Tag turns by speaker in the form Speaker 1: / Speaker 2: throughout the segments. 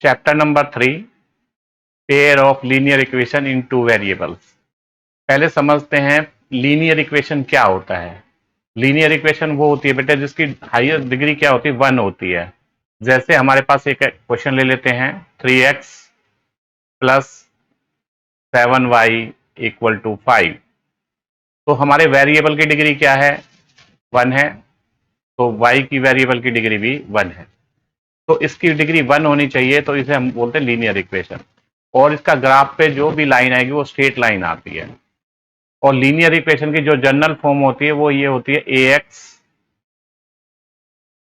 Speaker 1: Chapter number 3, pair of linear equation in two variables. पहले समझते हैं लीनियर इक्वेशन क्या होता है। लीनियर इक्वेशन वो होती है बेटा जिसकी हाईएस्ट डिग्री क्या होती है, 1 होती है। जैसे हमारे पास एक क्वेश्चन ले लेते हैं, 3x plus 7y equal to 5। तो हमारे वेरिएबल की डिग्री क्या है, 1 है, तो y की वेरिएबल की डिग्री भी 1 है। तो इसकी डिग्री 1 होनी चाहिए, तो इसे हम बोलते हैं लीनियर इक्वेशन। और इसका ग्राफ पे जो भी लाइन आएगी वो स्ट्रेट लाइन आती है। और लीनियर इक्वेशन की जो जनरल फॉर्म होती है वो ये होती है ax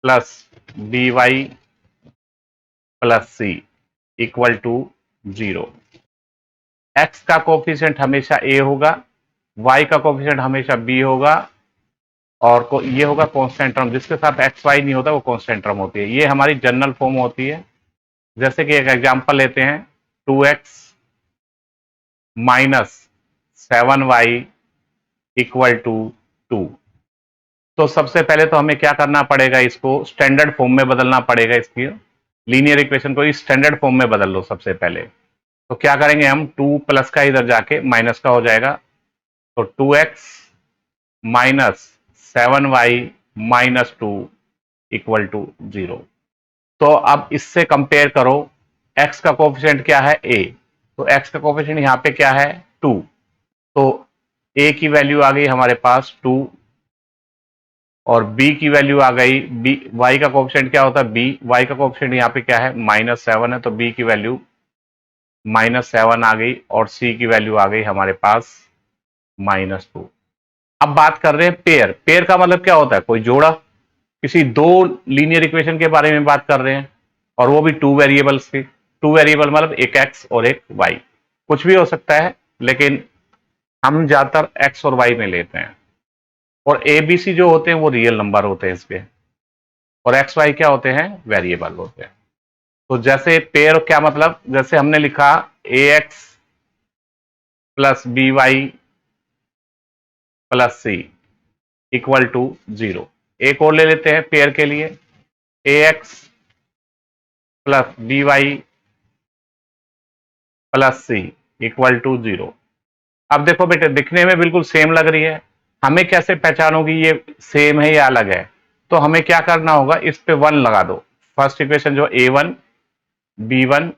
Speaker 1: plus by plus c equal to 0। x का कोफिशिएंट हमेशा a होगा, y का कोफिशिएंट हमेशा b होगा, और ये होगा कांस्टेंट टर्म। जिसके साथ एक्स वाई नहीं होता वो कांस्टेंट टर्म होती है। ये हमारी जनरल फॉर्म होती है। जैसे कि एक एग्जांपल लेते हैं, 2x minus 7y equal to 2। तो सबसे पहले तो हमें क्या करना पड़ेगा, इसको स्टैंडर्ड फॉर्म में बदलना पड़ेगा। इसकी लीनियर इक्वेशन को इस स्टैंडर्ड फॉर्म में बदल लो सबसे पहले। तो क्या करेंगे हम, 2 प्लस का इधर जाके माइनस का हो जाएगा, तो 2x minus 7y minus 2 equal to 0। तो अब इससे कंपेयर करो, x का कोफिशिएंट क्या है, a। तो x का कोफिशिएंट यहां पे क्या है, 2। तो a की वैल्यू आ गई हमारे पास 2, और b की वैल्यू आ गई b। y का कोफिशिएंट क्या होता है, b। y का कोफिशिएंट यहाँ पे क्या है, -7 है, तो b की वैल्यू -7 आ गई, और c की वैल्यू आ गई हमारे पास -2। अब बात कर रहे हैं पेयर। पेयर का मतलब क्या होता है, कोई जोड़ा। किसी दो लीनियर इक्वेशन के बारे में बात कर रहे हैं, और वो भी 2 वेरिएबल्स की। 2 वेरिएबल मतलब एक x और एक y। कुछ भी हो सकता है, लेकिन हम ज्यादातर x और y में लेते हैं। और ए बी सी जो होते हैं वो रियल नंबर होते हैं इसके, और एक्स वाई क्या होते हैं, वेरिएबल होते हैं। तो जैसे पेयर क्या मतलब, जैसे हमने लिखा a x plus b y plus c equal to 0। एक और ले लेते हैं पेयर के लिए, a x plus b y plus c equal to 0। अब देखो बेटे, दिखने में बिल्कुल सेम लग रही है, हमें कैसे पहचानोगी ये सेम है या अलग है। तो हमें क्या करना होगा, इस पे 1 लगा दो। फर्स्ट इक्वेशन जो a1 b1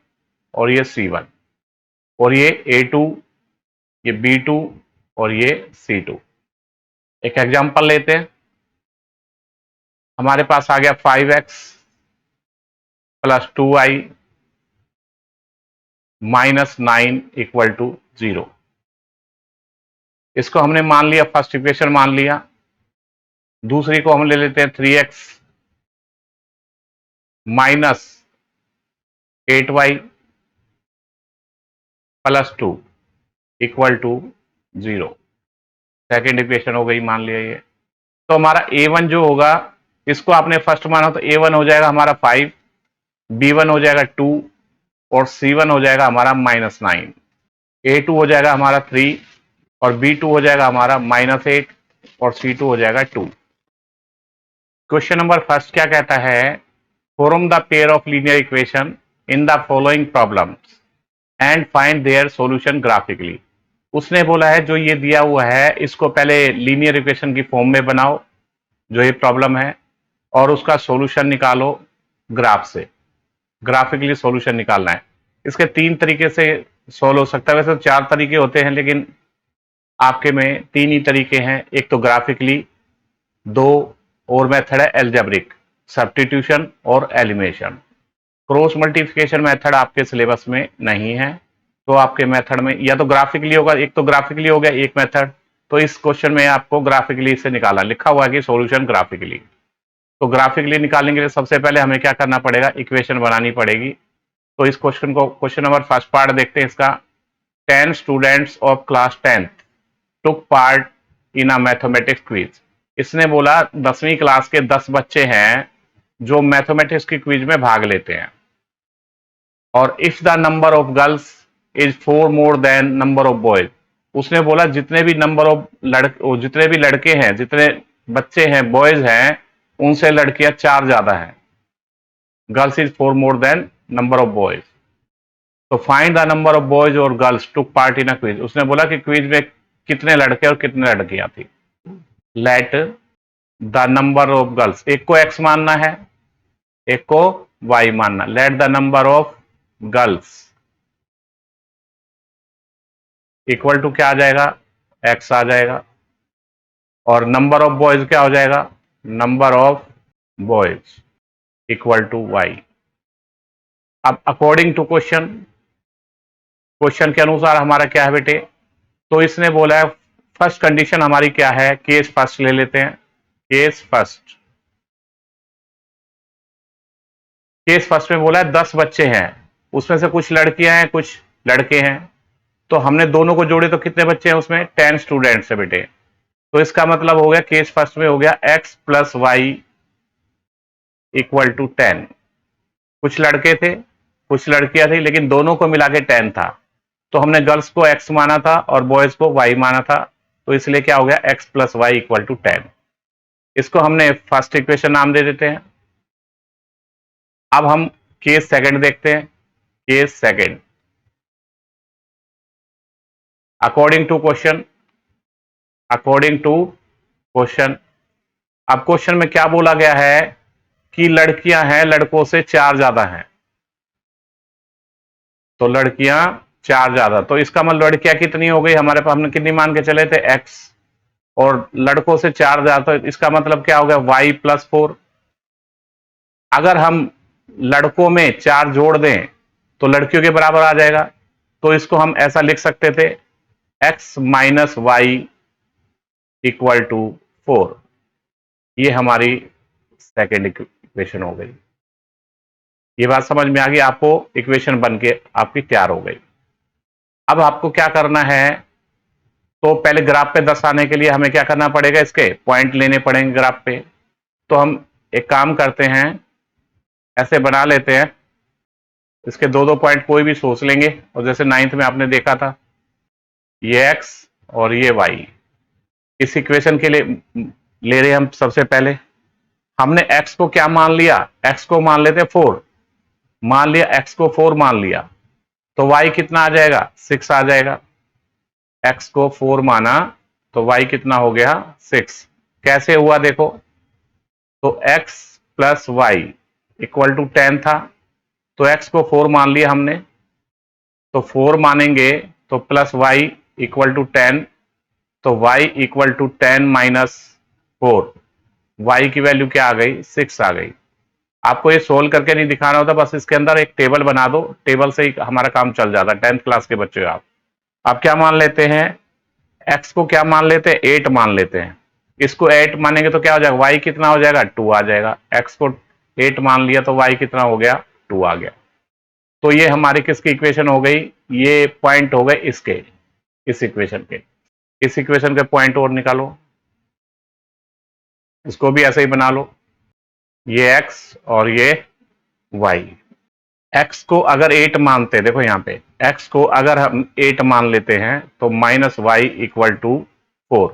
Speaker 1: और ये c1, और ये a2, ये b2 और ये c2। एक एग्जांपल लेते हैं, हमारे पास आ गया 5x plus 2y minus 9 equal to 0। इसको हमने मान लिया, फर्स्ट इक्वेशन मान लिया। दूसरी को हम ले लेते हैं 3x minus 8y plus 2 equal to 0। Second equation हो गई, मान लिया ये। तो हमारा a1 जो होगा, इसको आपने फर्स्ट माना तो a1 हो जाएगा हमारा 5, b1 हो जाएगा 2, और c1 हो जाएगा हमारा -9। a2 हो जाएगा हमारा 3, और b2 हो जाएगा हमारा -8, और c2 हो जाएगा 2। क्वेश्चन नंबर फर्स्ट क्या कहता है, form the pair of linear equation in the following problems and find their solution graphically. उसने बोला है जो ये दिया हुआ है इसको पहले लीनियर इक्वेशन की फॉर्म में बनाओ, जो ये प्रॉब्लम है, और उसका सॉल्यूशन निकालो ग्राफ से। ग्राफिकली सॉल्यूशन निकालना है। इसके 3 तरीके से सॉल्व हो सकता है, वैसे तो 4 तरीके होते हैं, लेकिन आपके में 3 ही तरीके हैं। एक तो ग्राफिकली, 2 और मेथड है एल्जेब्रिक, सब्स्टिट्यूशन और एलिमिनेशन। क्रॉस मल्टीप्लिकेशन मेथड आपके सिलेबस में नहीं है, तो आपके मेथड में या तो ग्राफिकली होगा, एक तो ग्राफिकली हो गया एक मेथड। तो इस क्वेश्चन में आपको ग्राफिकली से निकालना, लिखा हुआ है कि सॉल्यूशन ग्राफिकली। तो ग्राफिकली निकालने के लिए सबसे पहले हमें क्या करना पड़ेगा, इक्वेशन बनानी पड़ेगी। तो इस क्वेश्चन को, क्वेश्चन नंबर फर्स्ट पार्ट देखते हैं इसका। 10 students of class 10th took part in a mathematics quiz. इसने बोला 10वीं क्लास के 10 बच्चे हैं जो मैथमेटिक्स की क्विज में भाग लेते हैं, और if the number of girls is 4 more than number of boys. उसने बोला जितने भी लड़के हैं, जितने बच्चे हैं बॉयज हैं, उनसे लड़कियां 4 ज्यादा हैं। Girls is 4 more than number of boys. तो find the number of boys और girls took part in a quiz. उसने बोला कि क्विज में कितने लड़के और कितने लड़कियां थी। Let the number of girls, एक को एक्स मानना है, एक को वाई मानना। Let the number of girls equal to क्या आ जाएगा, एक्स आ जाएगा, और नंबर ऑफ बॉयज क्या हो जाएगा, number of boys equal to y. अब अकॉर्डिंग टू क्वेश्चन, क्वेश्चन के अनुसार हमारा क्या है बेटे, तो इसने बोला है फर्स्ट कंडीशन हमारी क्या है, केस फर्स्ट ले लेते हैं। केस फर्स्ट, केस फर्स्ट में बोला है 10 बच्चे हैं, उसमें से कुछ लड़कियां हैं कुछ लड़के हैं, तो हमने दोनों को जोड़े तो कितने बच्चे हैं उसमें, 10 स्टूडेंट्स है बेटे। तो इसका मतलब हो गया केस फर्स्ट में हो गया x plus y equal to 10। कुछ लड़के थे कुछ लड़कियां थी, लेकिन दोनों को मिला के 10 था, तो हमने गर्ल्स को x माना था और बॉयज को y माना था, तो इसलिए क्या हो गया x plus y equal to 10। इसको हमने फर्स्ट इक्वेशन नाम दे देते हैं। अब हम केस सेकंड देखते हैं। Case second, according to question, according to question, अब क्वेश्चन में क्या बोला गया है कि लड़कियां हैं लड़कों से 4 ज्यादा हैं, तो लड़कियां 4 ज्यादा, तो इसका मतलब लड़कियां कितनी हो गई हमारे पास, हमने कितनी मान के चले थे x, और लड़कों से 4 ज्यादा, तो इसका मतलब क्या हो गया y प्लस 4। अगर हम लड़कों में 4 जोड़ दें तो लड़कियों के बराबर आ जाएगा, तो इसको हम ऐसा लिख सकते थे x minus y equal to 4। ये हमारी सेकेंड इक्वेशन हो गई। ये बात समझ में आ गई आपको, इक्वेशन बन के आपकी तैयार हो गई। अब आपको क्या करना है, तो पहले ग्राफ पे 10 आने के लिए हमें क्या करना पड़ेगा, इसके पॉइंट लेने पड़ेंगे ग्राफ पे। तो हम एक काम करते हैं, ऐसे बना लेते हैं, इसके दो दो पॉइंट कोई भी सोच लेंगे, और जैसे 9th में आपने देखा था ये x और ये y, इस इक्वेशन के लिए ले रहे हम। सबसे पहले हमने x को क्या मान लिया, x को मान लेते 4, मान लिया x को 4 मान लिया, तो y कितना आ जाएगा 6 आ जाएगा। x को 4 माना तो y कितना हो गया 6। कैसे हुआ देखो, तो x plus y equal to 10 था, तो x को 4 मान लिया हमने, तो 4 मानेंगे तो प्लस वाई इक्वल टू 10, तो y equal to 10 minus 4, y की वैल्यू क्या आ गई 6 आ गई। आपको ये सोल्व करके नहीं दिखाना होता, बस इसके अंदर एक टेबल बना दो, टेबल से ही हमारा काम चल जाता है। 10th क्लास के बच्चे आप क्या मान लेते हैं, x को क्या मान लेते हैं 8 मान लेते हैं, इसको 8 मानेंगे तो क्या हो जाएगा, y कितना हो जाएगा 2 आ जाएगा। x को 8 मान लिया तो y कितना हो गया 2 आ गया। तो ये हमारी किसकी इक्वेशन हो गई, ये पॉइंट हो गए इसके, इस इक्वेशन के। इस इक्वेशन के पॉइंट और निकालो, इसको भी ऐसे ही बना लो, ये x और ये y। x को अगर 8 मानते, देखो यहां पे x को अगर हम 8 मान लेते हैं तो माइनस वाई इक्वल टू 4।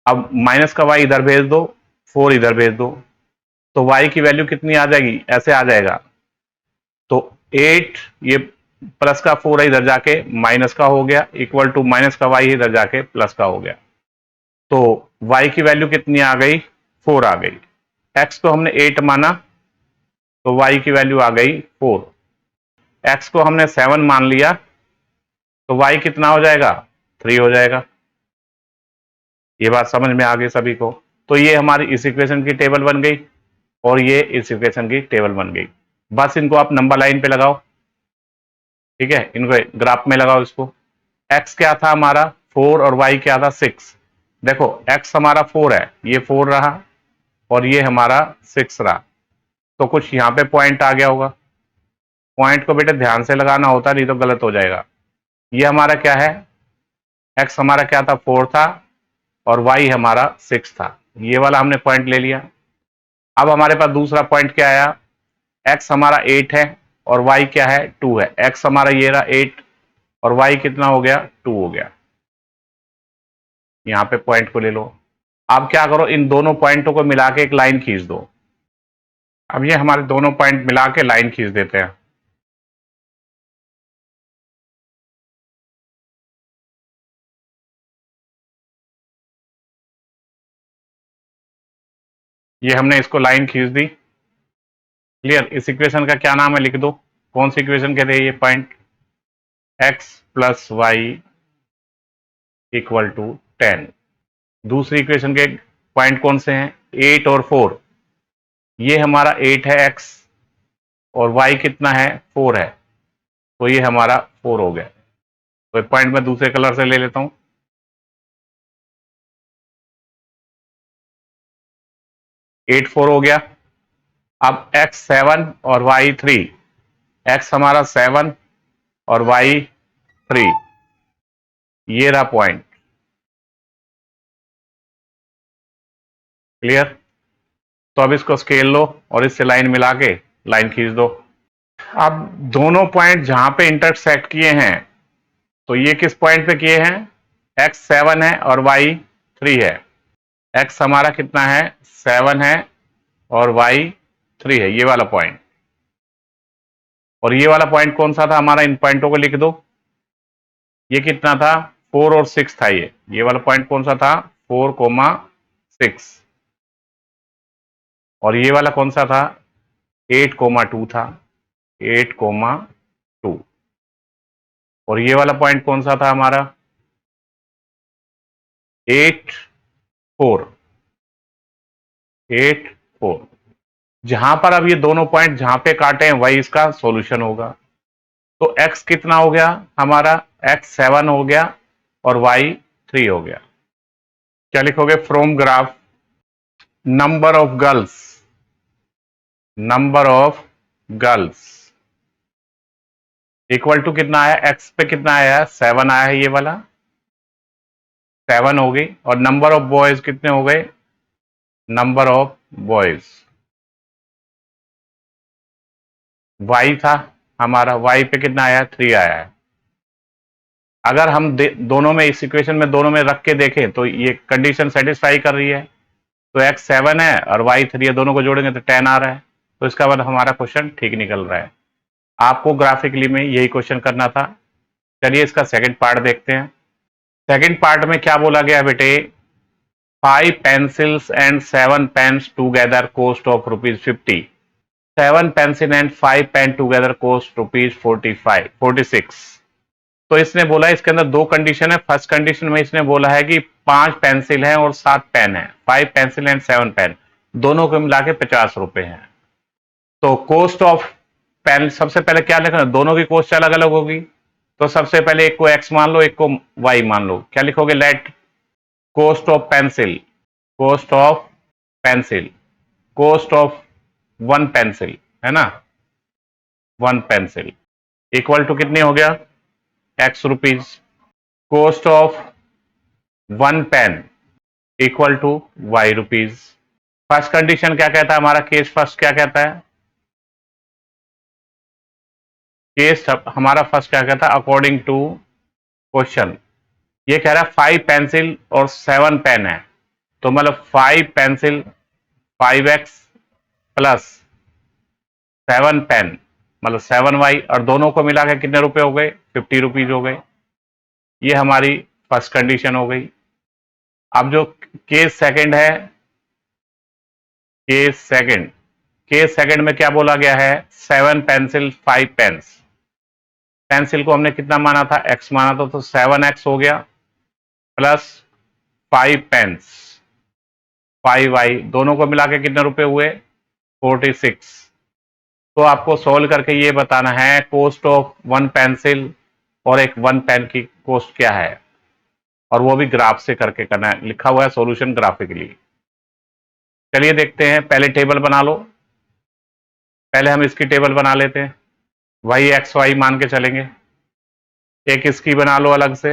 Speaker 1: अब माइनस का y इधर भेज दो, 4 इधर भेज दो, तो y की वैल्यू कितनी आ जाएगी, ऐसे आ जाएगा, तो 8 ये प्लस का 4 है इधर जाके माइनस का हो गया, इक्वल टू माइनस का y इधर जाके प्लस का हो गया, तो y की वैल्यू कितनी आ गई 4 आ गई। x को हमने 8 माना तो y की वैल्यू आ गई 4, x को हमने 7 मान लिया तो y कितना हो जाएगा 3 हो जाएगा। ये बात समझ में आ गई सभी को। तो ये हमारी इस इक्वेशन की टेबल बन गई और ये इस इक्वेशन की टेबल बन गई। बस इनको आप नंबर लाइन पे लगाओ, ठीक है, इनको ग्राफ में लगाओ। इसको x क्या था हमारा 4 और y क्या था 6। देखो x हमारा 4 है, ये 4 रहा, और ये हमारा 6 रहा, तो कुछ यहाँ पे पॉइंट आ गया होगा। पॉइंट को बेटे ध्यान से लगाना होता, नहीं तो गलत हो जाएगा। ये हमारा क्या है, x हमारा क्या था 4 था और y हमारा 6 था, ये वाला हमने पॉइंट ले लिया। अब हमारे पास दूसरा पॉइंट क्या आया, x हमारा 8 है और y क्या है 2 है। x हमारा ये रहा 8 और y कितना हो गया 2 हो गया। यहां पे पॉइंट को ले लो। अब क्या करो, इन दोनों पॉइंटों को मिला के एक लाइन खींच दो। अब ये हमारे दोनों पॉइंट मिला के लाइन खींच देते हैं। ये हमने इसको लाइन खींच दी। क्लियर। इस इक्वेशन का क्या नाम है लिख दो। कौन सी इक्वेशन कहते हैं ये point? x plus y equal to 10। दूसरी इक्वेशन के पॉइंट कौन से हैं? 8 और 4। ये हमारा 8 है x और y कितना है? 4 है। तो ये हमारा 4 हो गया। तो पॉइंट मैं दूसरे कलर से ले लेता हूं। 8 4 हो गया। अब x 7 और y 3। x हमारा 7 और y 3। ये रहा पॉइंट। क्लियर। तो अब इसको स्केल लो और इससे लाइन मिला के लाइन खींच दो। अब दोनों पॉइंट जहां पे इंटरसेक्ट किए हैं, तो ये किस पॉइंट पे किए हैं? x 7 है और y 3 है। x हमारा कितना है? 7 है और y 3 है, ये वाला पॉइंट। और ये वाला पॉइंट कौन सा था हमारा? इन पॉइंटों को लिख दो। ये कितना था? 4 और 6 था। ये वाला पॉइंट कौन सा था? 4, 6। और ये वाला कौन सा था? 8, 2 था। 8, 2। और ये वाला पॉइंट कौन सा था हमारा? 8, 4। 8, 4। जहां पर अब ये दोनों पॉइंट जहां पे काटे हैं वही इसका सॉल्यूशन होगा। तो x कितना हो गया हमारा? x 7 हो गया और y 3 हो गया। क्या लिखोगे? From graph number of girls, number of girls equal to कितना आया? x पे कितना आया? 7 आया है, ये वाला 7 हो गई। और नंबर ऑफ बॉयज कितने हो गए? नंबर ऑफ बॉयज y था हमारा, y पे कितना आया? 3 आया है। अगर हम दोनों में, इस इक्वेशन में दोनों में रख के देखें तो ये कंडीशन सेटिस्फाई कर रही है। तो x 7 है और y 3 है, दोनों को जोड़ेंगे तो 10 आ रहा है। तो इसका मतलब हमारा क्वेश्चन ठीक निकल रहा है। आपको ग्राफिकली में यही क्वेश्चन करना था। चलिए इसका सेकंड पार्ट देखते हैं। सेकंड पार्ट में क्या बोला गया बेटे? 5 pencils and 7 pens together cost of ₹50. 7 pencil and 5 pen together cost ₹46। तो इसने बोला इसके अंदर दो कंडीशन है। फर्स्ट कंडीशन में इसने बोला है कि 5 पेंसिल हैं और 7 पेन है। 5 पेंसिल एंड 7 पेन, दोनों को मिला के ₹50 हैं। तो कॉस्ट ऑफ पेन, सबसे पहले क्या लिखना? दोनों की कॉस्ट अलग अलग होगी। तो सबसे पहले एक को x मान लो, एक को y मान लो। क्या लिखोगे? Let cost of pencil, cost of pencil, cost of 1 pencil, है ना, 1 पेंसिल इक्वल टू कितनी हो गया? x rupees. Cost of 1 pen equal to y rupees. First condition क्या कहता है हमारा? केस फर्स्ट क्या कहता है? केस हमारा फर्स्ट क्या कहता है? अकॉर्डिंग टू क्वेश्चन ये कह रहा है 5 पेंसिल और 7 पेन है। तो मतलब 5 पेंसिल 5x प्लस 7 पेन मतलब 7y, और दोनों को मिला के कितने रुपए हो गए? ₹50 हो गए। ये हमारी फर्स्ट कंडीशन हो गई। अब जो केस सेकंड है, केस सेकंड में क्या बोला गया है? 7 पेंसिल 5 पेन्स। पेंसिल को हमने कितना माना था? x माना था, तो 7x हो गया प्लस 5 पेन्स 5y, दोनों को मिला के कितने रुपए हुए? 46। तो आपको सोल्व करके ये बताना है कॉस्ट ऑफ 1 पेंसिल और एक 1 पेन की कॉस्ट क्या है, और वो भी ग्राफ से करके करना है। लिखा हुआ है सॉल्यूशन ग्राफिकली। चलिए देखते हैं। पहले टेबल बना लो। पहले हम इसकी टेबल बना लेते हैं। वही एक्स वाई मान के चलेंगे। एक इसकी बना लो अलग से।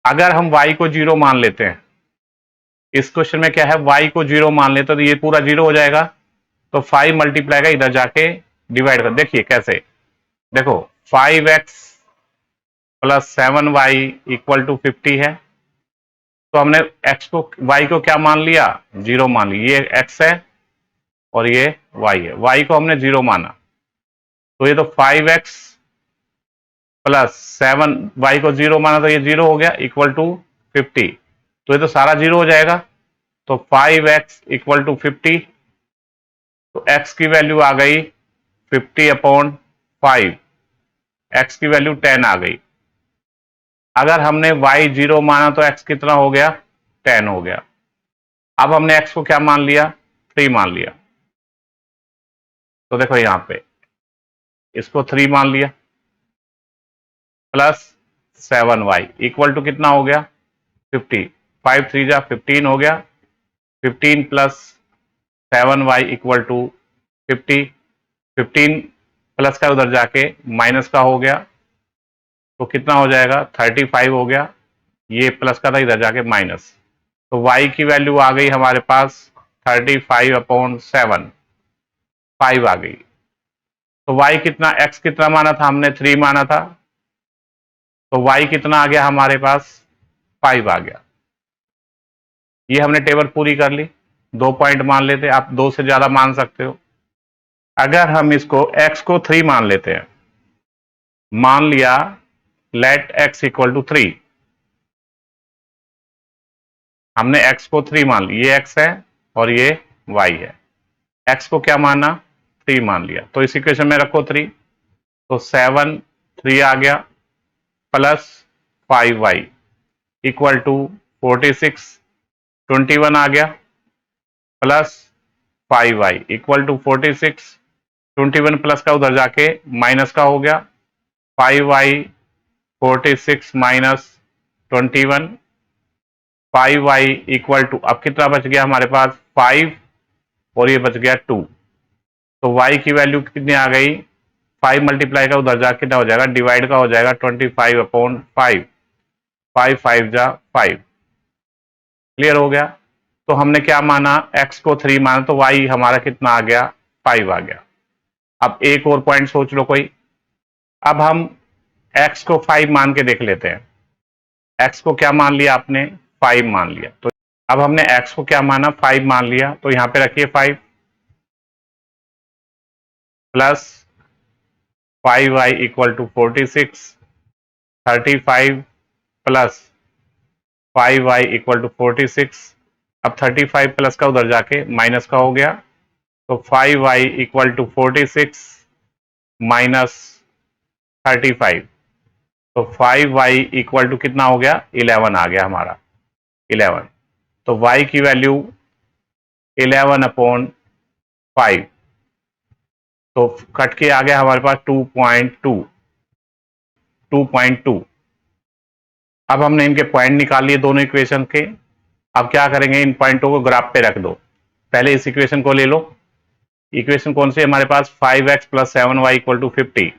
Speaker 1: अगर हम y को 0 मान लेते हैं, इस क्वेश्चन में क्या है? y को 0 मान लेते तो ये पूरा 0 हो जाएगा। तो 5 मल्टीप्लाई का इधर जाके डिवाइड कर, देखिए कैसे। देखो 5x plus 7y equal to 50 है। तो हमने x को, y को क्या मान लिया? 0 मान लिया। ये x है और ये y है। y को हमने 0 माना, तो ये तो 5x प्लस 7y को 0 माना, तो ये 0 हो गया इक्वल टू 50। तो ये तो सारा 0 हो जाएगा। तो 5x इक्वल टू 50 तो x की वैल्यू आ गई 50/5, x की वैल्यू 10 आ गई। अगर हमने y 0 माना तो x कितना हो गया, 10 हो गया। अब हमने x को क्या मान लिया, 3 मान लिया। तो देखो यहां पे इसको 3 मान लिया, प्लस 7y इक्वल टू कितना हो गया, 50। 5 3 जा 15 हो गया, 15 plus 7y equal to 50। 15 plus का उधर जाके माइनस का हो गया, तो कितना हो जाएगा, 35 हो गया। ये प्लस का था, इधर जाके माइनस। तो y की वैल्यू आ गई हमारे पास 35/7, 5 आ गई। तो y कितना, x कितना माना था हमने, 3 माना था, तो y कितना आ गया हमारे पास, 5 आ गया। ये हमने टेबल पूरी कर ली। 2 पॉइंट मान लेते, आप 2 से ज्यादा मान सकते हो। अगर हम इसको x को 3 मान लेते हैं, मान लिया लेट x इक्वल टू 3, हमने x को 3 मान लिया, ये x है और ये y है। x को क्या माना, 3 मान लिया, तो इस इक्वेशन में रखो 3, तो 7 3 आ गया, प्लस 5y इक्वल टू 46, 21 आ गया, plus 5y equal to 46, 21 plus का उधर जाके माइनस का हो गया, 5y 46 minus 21, 5y equal to, अब कितना बच गया हमारे पास, 5 और ये बच गया 2। तो y की वैल्यू कितनी आ गई, 5 मल्टीप्लाई का उधर जाके कितना हो जाएगा, डिवाइड का हो जाएगा 25/5, 5 5 जा 5। क्लियर हो गया। तो हमने क्या माना, x को 3 माना, तो y हमारा कितना आ गया, 5 आ गया। अब एक और पॉइंट सोच लो कोई। अब हम x को 5 मान के देख लेते हैं। x को क्या मान लिया आपने, 5 मान लिया। तो अब हमने x को क्या माना, 5 मान लिया, तो यहां पे रखिए 5 plus 5y equal to 46, 35 plus 5y equal to 46। अब 35 प्लस का उधर जाके माइनस का हो गया, तो 5y इक्वल टू 46 माइनस 35, तो 5y इक्वल टू कितना हो गया, 11 आ गया हमारा, 11। तो y की वैल्यू 11/5, तो कट के आ गया हमारे पास 2.2, 2.2। अब हमने इनके पॉइंट निकाल लिए दोनों इक्वेशन के। अब क्या करेंगे, इन पॉइंटों को ग्राफ पे रख दो। पहले इस इक्वेशन को ले लो। इक्वेशन कौन सी है हमारे पास, 5x plus 7y equal to 50।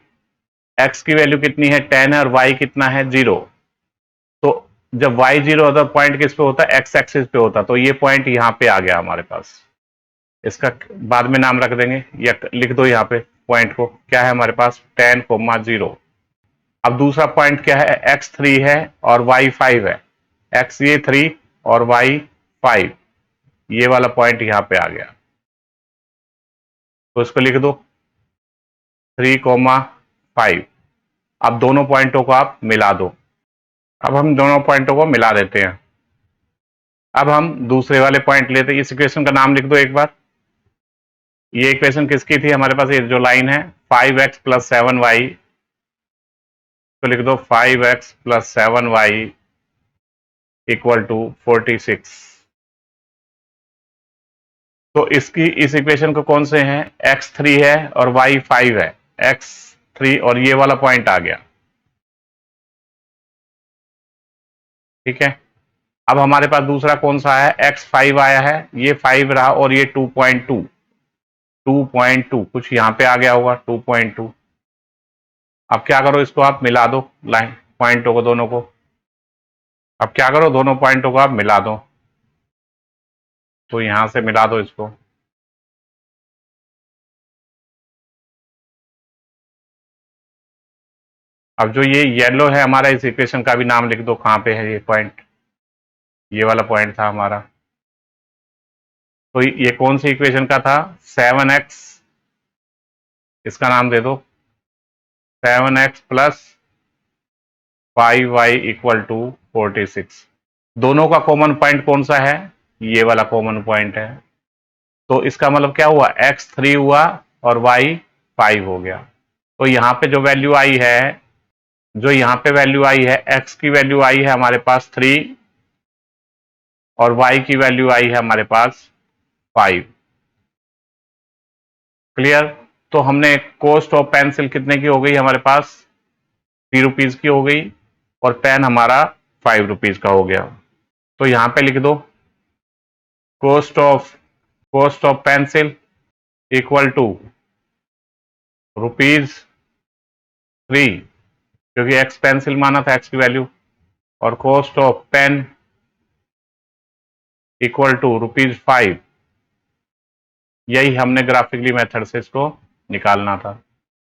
Speaker 1: x की वैल्यू कितनी है, 10 है, और y कितना है, 0। तो जब y 0 होता है, पॉइंट किस पे होता है, x एक्सिस पे होता है। तो ये पॉइंट यहां पे आ गया हमारे पास। इसका बाद में नाम रख देंगे, या लिख दो यहाँ पे पॉइंट को, क्या है हमारे पास, 10,0। अब दूसरा पॉइंट क्या है, x3 है और y5 है। x ये 3 और y5, ये वाला पॉइंट यहां पे आ गया। तो इसको लिख दो 3,5। अब दोनों पॉइंटों को आप मिला दो। अब हम दोनों पॉइंटों को मिला देते हैं। अब हम दूसरे वाले पॉइंट लेते हैं। इस इक्वेशन का नाम लिख दो एक बार। ये इक्वेशन किसकी थी हमारे पास, ये जो लाइन है 5x प्लस 7y, तो लिख दो 5x plus 7y equal to 46। तो इसकी इस इक्वेशन को कौन से हैं, x3 है और y5 है, x3 और ये वाला पॉइंट आ गया। ठीक है। अब हमारे पास दूसरा कौन सा है, x5 आया है, ये 5 रहा और ये 2.2, 2.2 कुछ यहां पे आ गया होगा 2.2। अब क्या करो, इसको आप मिला दो, लाइन पॉइंटों को दोनों को। अब क्या करो, दोनों पॉइंटों को आप मिला दो। तो यहां से मिला दो इसको। अब जो ये येलो है हमारा, इस इक्वेशन का भी नाम लिख दो, कहां पे है ये पॉइंट, ये वाला पॉइंट था हमारा। तो ये कौन सी इक्वेशन का था, 7x, इसका नाम दे दो 7x plus 5y equal to 46। दोनों का कॉमन पॉइंट कौन सा है, ये वाला कॉमन पॉइंट है। तो इसका मतलब क्या हुआ, x 3 हुआ और y 5 हो गया। तो यहाँ पे जो वैल्यू आई है, जो यहाँ पे वैल्यू आई है, x की वैल्यू आई है हमारे पास 3 और y की वैल्यू आई है हमारे पास 5। क्लियर। तो हमने कॉस्ट ऑफ पेंसिल कितने की हो गई हमारे पास, 3 रुपीज की हो गई, और पेन हमारा 5 रुपीज का हो गया। तो यहां पे लिख दो cost of pencil equal to ₹3, क्योंकि एक्स पेंसिल माना था, एक्स की वैल्यू, और cost of pen equal to ₹5। यही हमने ग्राफिकली मेथड से इसको निकालना था।